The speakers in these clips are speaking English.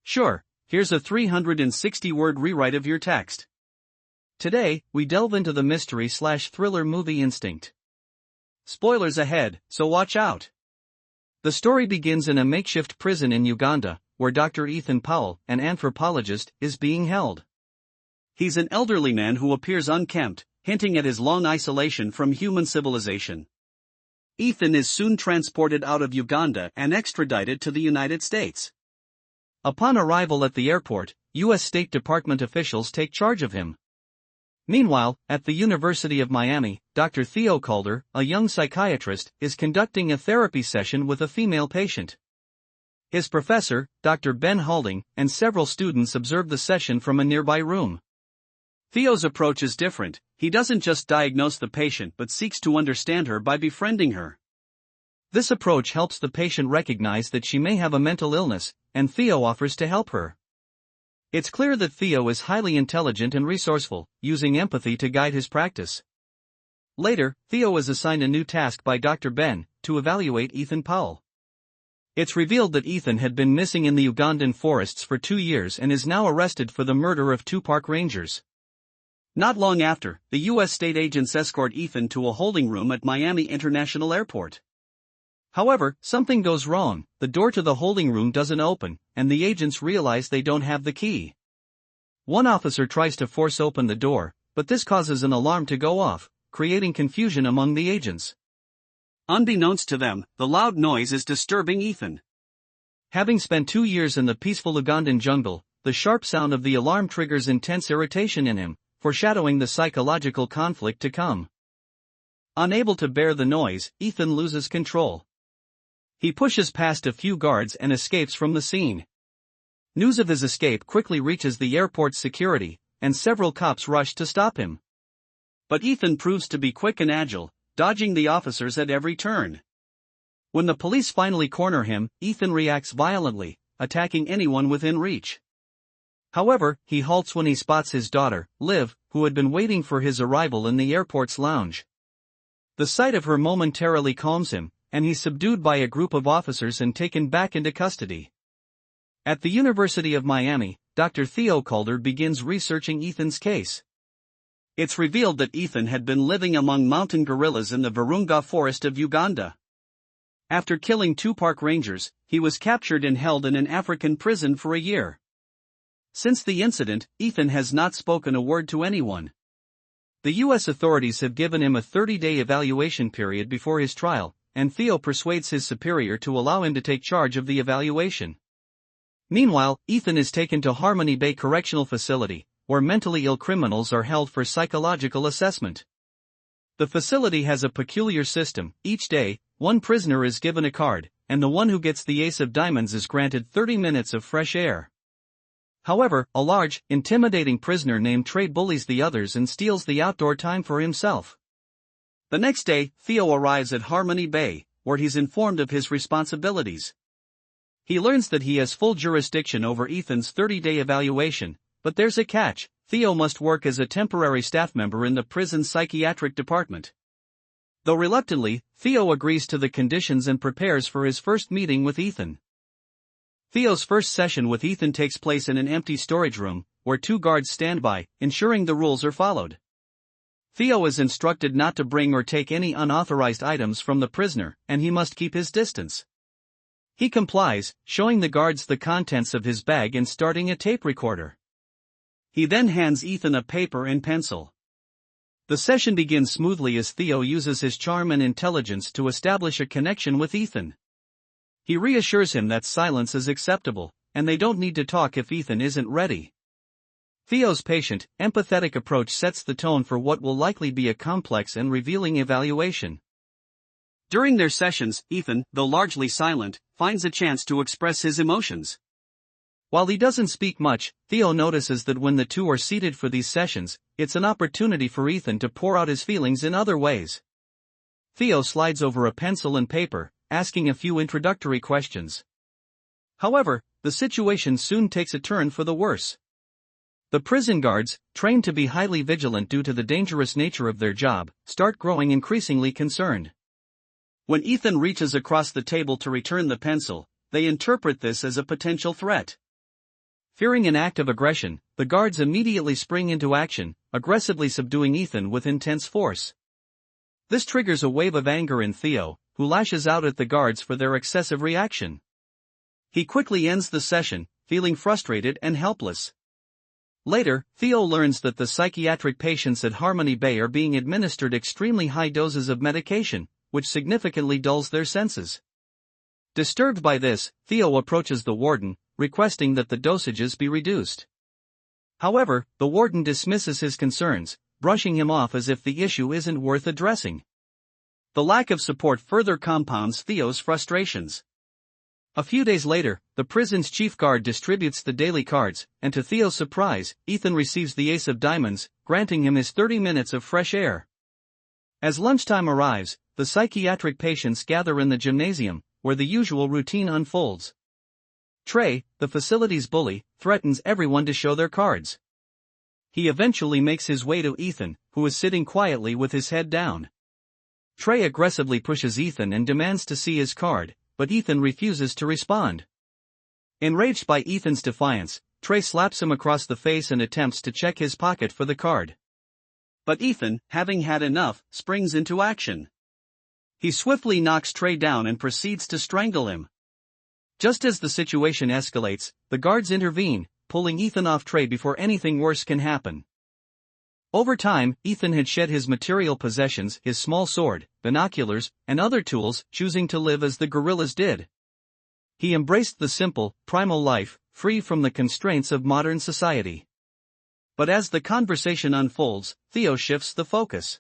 Sure, here's a 360-word rewrite of your text. Today, we delve into the mystery/thriller movie Instinct. Spoilers ahead, so watch out. The story begins in a makeshift prison in Uganda, where Dr. Ethan Powell, an anthropologist, is being held. He's an elderly man who appears unkempt, hinting at his long isolation from human civilization. Ethan is soon transported out of Uganda and extradited to the United States. Upon arrival at the airport, U.S. State Department officials take charge of him. Meanwhile, at the University of Miami, Dr. Theo Calder, a young psychiatrist, is conducting a therapy session with a female patient. His professor, Dr. Ben Halding, and several students observe the session from a nearby room. Theo's approach is different. He doesn't just diagnose the patient but seeks to understand her by befriending her. This approach helps the patient recognize that she may have a mental illness, and Theo offers to help her. It's clear that Theo is highly intelligent and resourceful, using empathy to guide his practice. Later, Theo is assigned a new task by Dr. Ben, to evaluate Ethan Powell. It's revealed that Ethan had been missing in the Ugandan forests for 2 years and is now arrested for the murder of 2 park rangers. Not long after, the U.S. state agents escort Ethan to a holding room at Miami International Airport. However, something goes wrong. The door to the holding room doesn't open, and the agents realize they don't have the key. One officer tries to force open the door, but this causes an alarm to go off, creating confusion among the agents. Unbeknownst to them, the loud noise is disturbing Ethan. Having spent 2 years in the peaceful Ugandan jungle, the sharp sound of the alarm triggers intense irritation in him, foreshadowing the psychological conflict to come. Unable to bear the noise, Ethan loses control. He pushes past a few guards and escapes from the scene. News of his escape quickly reaches the airport's security, and several cops rush to stop him. But Ethan proves to be quick and agile, dodging the officers at every turn. When the police finally corner him, Ethan reacts violently, attacking anyone within reach. However, he halts when he spots his daughter, Liv, who had been waiting for his arrival in the airport's lounge. The sight of her momentarily calms him, and he's subdued by a group of officers and taken back into custody. At the University of Miami, Dr. Theo Calder begins researching Ethan's case. It's revealed that Ethan had been living among mountain gorillas in the Virunga forest of Uganda. After killing 2 park rangers, he was captured and held in an African prison for a year. Since the incident, Ethan has not spoken a word to anyone. The U.S. authorities have given him a 30-day evaluation period before his trial, and Theo persuades his superior to allow him to take charge of the evaluation. Meanwhile, Ethan is taken to Harmony Bay Correctional Facility, where mentally ill criminals are held for psychological assessment. The facility has a peculiar system. Each day, one prisoner is given a card, and the one who gets the ace of diamonds is granted 30 minutes of fresh air. However, a large, intimidating prisoner named Trey bullies the others and steals the outdoor time for himself. The next day, Theo arrives at Harmony Bay, where he's informed of his responsibilities. He learns that he has full jurisdiction over Ethan's 30-day evaluation, but there's a catch. Theo must work as a temporary staff member in the prison's psychiatric department. Though reluctantly, Theo agrees to the conditions and prepares for his first meeting with Ethan. Theo's first session with Ethan takes place in an empty storage room, where 2 guards stand by, ensuring the rules are followed. Theo is instructed not to bring or take any unauthorized items from the prisoner, and he must keep his distance. He complies, showing the guards the contents of his bag and starting a tape recorder. He then hands Ethan a paper and pencil. The session begins smoothly as Theo uses his charm and intelligence to establish a connection with Ethan. He reassures him that silence is acceptable, and they don't need to talk if Ethan isn't ready. Theo's patient, empathetic approach sets the tone for what will likely be a complex and revealing evaluation. During their sessions, Ethan, though largely silent, finds a chance to express his emotions. While he doesn't speak much, Theo notices that when the two are seated for these sessions, it's an opportunity for Ethan to pour out his feelings in other ways. Theo slides over a pencil and paper, asking a few introductory questions. However, the situation soon takes a turn for the worse. The prison guards, trained to be highly vigilant due to the dangerous nature of their job, start growing increasingly concerned. When Ethan reaches across the table to return the pencil, they interpret this as a potential threat. Fearing an act of aggression, the guards immediately spring into action, aggressively subduing Ethan with intense force. This triggers a wave of anger in Theo, who lashes out at the guards for their excessive reaction. He quickly ends the session, feeling frustrated and helpless. Later, Theo learns that the psychiatric patients at Harmony Bay are being administered extremely high doses of medication, which significantly dulls their senses. Disturbed by this, Theo approaches the warden, requesting that the dosages be reduced. However, the warden dismisses his concerns, brushing him off as if the issue isn't worth addressing. The lack of support further compounds Theo's frustrations. A few days later, the prison's chief guard distributes the daily cards, and to Theo's surprise, Ethan receives the ace of diamonds, granting him his 30 minutes of fresh air. As lunchtime arrives, the psychiatric patients gather in the gymnasium, where the usual routine unfolds. Trey, the facility's bully, threatens everyone to show their cards. He eventually makes his way to Ethan, who is sitting quietly with his head down. Trey aggressively pushes Ethan and demands to see his card, but Ethan refuses to respond. Enraged by Ethan's defiance, Trey slaps him across the face and attempts to check his pocket for the card. But Ethan, having had enough, springs into action. He swiftly knocks Trey down and proceeds to strangle him. Just as the situation escalates, the guards intervene, pulling Ethan off Trey before anything worse can happen. Over time, Ethan had shed his material possessions, his small sword, binoculars, and other tools, choosing to live as the gorillas did. He embraced the simple, primal life, free from the constraints of modern society. But as the conversation unfolds, Theo shifts the focus.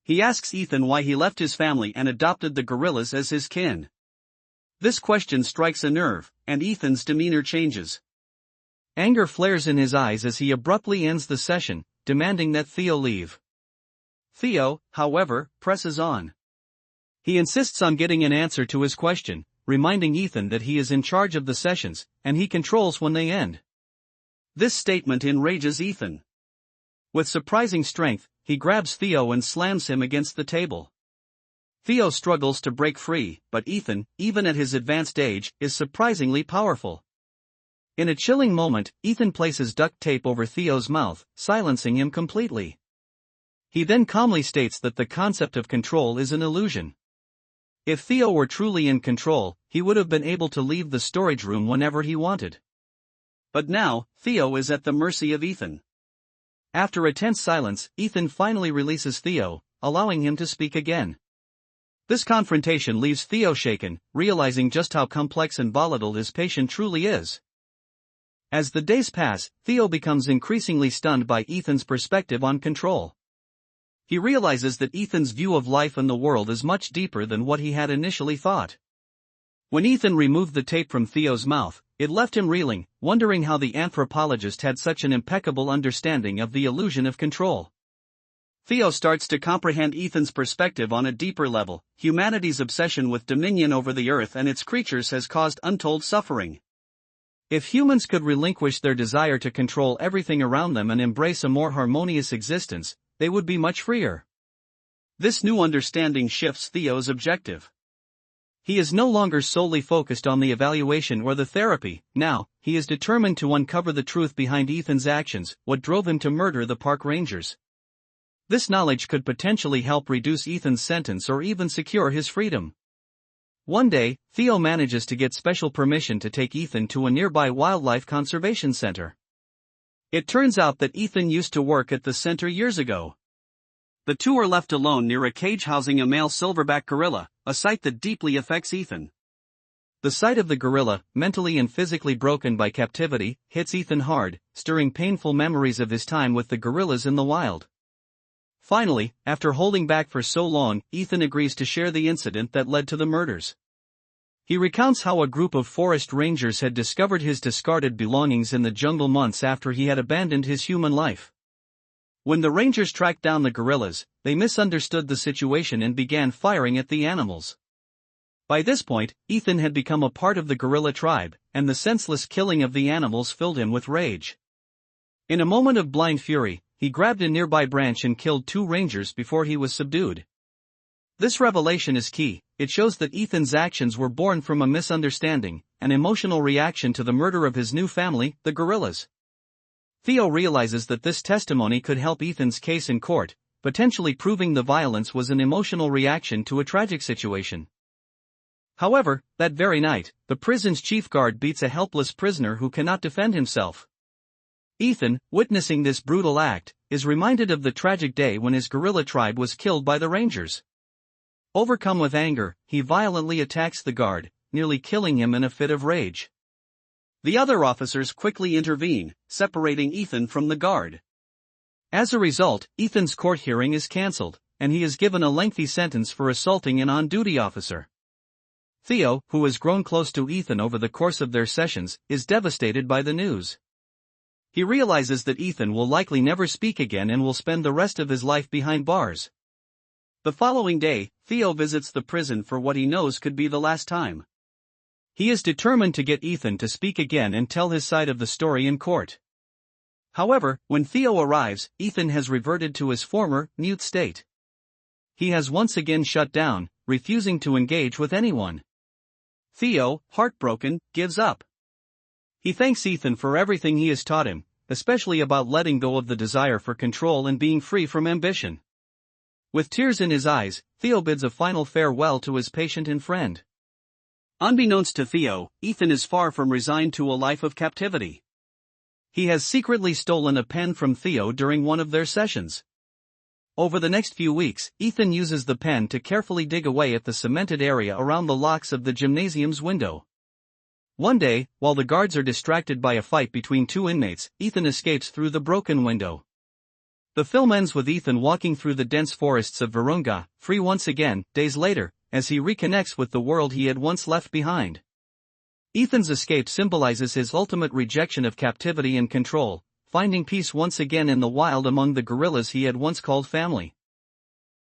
He asks Ethan why he left his family and adopted the gorillas as his kin. This question strikes a nerve, and Ethan's demeanor changes. Anger flares in his eyes as he abruptly ends the session, demanding that Theo leave. Theo, however, presses on. He insists on getting an answer to his question, reminding Ethan that he is in charge of the sessions, and he controls when they end. This statement enrages Ethan. With surprising strength, he grabs Theo and slams him against the table. Theo struggles to break free, but Ethan, even at his advanced age, is surprisingly powerful. In a chilling moment, Ethan places duct tape over Theo's mouth, silencing him completely. He then calmly states that the concept of control is an illusion. If Theo were truly in control, he would have been able to leave the storage room whenever he wanted. But now, Theo is at the mercy of Ethan. After a tense silence, Ethan finally releases Theo, allowing him to speak again. This confrontation leaves Theo shaken, realizing just how complex and volatile his patient truly is. As the days pass, Theo becomes increasingly stunned by Ethan's perspective on control. He realizes that Ethan's view of life and the world is much deeper than what he had initially thought. When Ethan removed the tape from Theo's mouth, it left him reeling, wondering how the anthropologist had such an impeccable understanding of the illusion of control. Theo starts to comprehend Ethan's perspective on a deeper level. Humanity's obsession with dominion over the earth and its creatures has caused untold suffering. If humans could relinquish their desire to control everything around them and embrace a more harmonious existence, they would be much freer. This new understanding shifts Theo's objective. He is no longer solely focused on the evaluation or the therapy. Now, he is determined to uncover the truth behind Ethan's actions, what drove him to murder the park rangers. This knowledge could potentially help reduce Ethan's sentence or even secure his freedom. One day, Theo manages to get special permission to take Ethan to a nearby wildlife conservation center. It turns out that Ethan used to work at the center years ago. The two are left alone near a cage housing a male silverback gorilla, a sight that deeply affects Ethan. The sight of the gorilla, mentally and physically broken by captivity, hits Ethan hard, stirring painful memories of his time with the gorillas in the wild. Finally, after holding back for so long, Ethan agrees to share the incident that led to the murders. He recounts how a group of forest rangers had discovered his discarded belongings in the jungle months after he had abandoned his human life. When the rangers tracked down the gorillas, they misunderstood the situation and began firing at the animals. By this point, Ethan had become a part of the gorilla tribe, and the senseless killing of the animals filled him with rage. In a moment of blind fury, he grabbed a nearby branch and killed 2 rangers before he was subdued. This revelation is key. it shows that Ethan's actions were born from a misunderstanding, an emotional reaction to the murder of his new family, the gorillas. Theo realizes that this testimony could help Ethan's case in court, potentially proving the violence was an emotional reaction to a tragic situation. However, that very night, the prison's chief guard beats a helpless prisoner who cannot defend himself. Ethan, witnessing this brutal act, is reminded of the tragic day when his gorilla tribe was killed by the Rangers. Overcome with anger, he violently attacks the guard, nearly killing him in a fit of rage. The other officers quickly intervene, separating Ethan from the guard. As a result, Ethan's court hearing is cancelled, and he is given a lengthy sentence for assaulting an on-duty officer. Theo, who has grown close to Ethan over the course of their sessions, is devastated by the news. He realizes that Ethan will likely never speak again and will spend the rest of his life behind bars. The following day, Theo visits the prison for what he knows could be the last time. He is determined to get Ethan to speak again and tell his side of the story in court. However, when Theo arrives, Ethan has reverted to his former, mute state. He has once again shut down, refusing to engage with anyone. Theo, heartbroken, gives up. He thanks Ethan for everything he has taught him, especially about letting go of the desire for control and being free from ambition. With tears in his eyes, Theo bids a final farewell to his patient and friend. Unbeknownst to Theo, Ethan is far from resigned to a life of captivity. He has secretly stolen a pen from Theo during one of their sessions. Over the next few weeks, Ethan uses the pen to carefully dig away at the cemented area around the locks of the gymnasium's window. One day, while the guards are distracted by a fight between two inmates, Ethan escapes through the broken window. The film ends with Ethan walking through the dense forests of Virunga, free once again, days later, as he reconnects with the world he had once left behind. Ethan's escape symbolizes his ultimate rejection of captivity and control, finding peace once again in the wild among the gorillas he had once called family.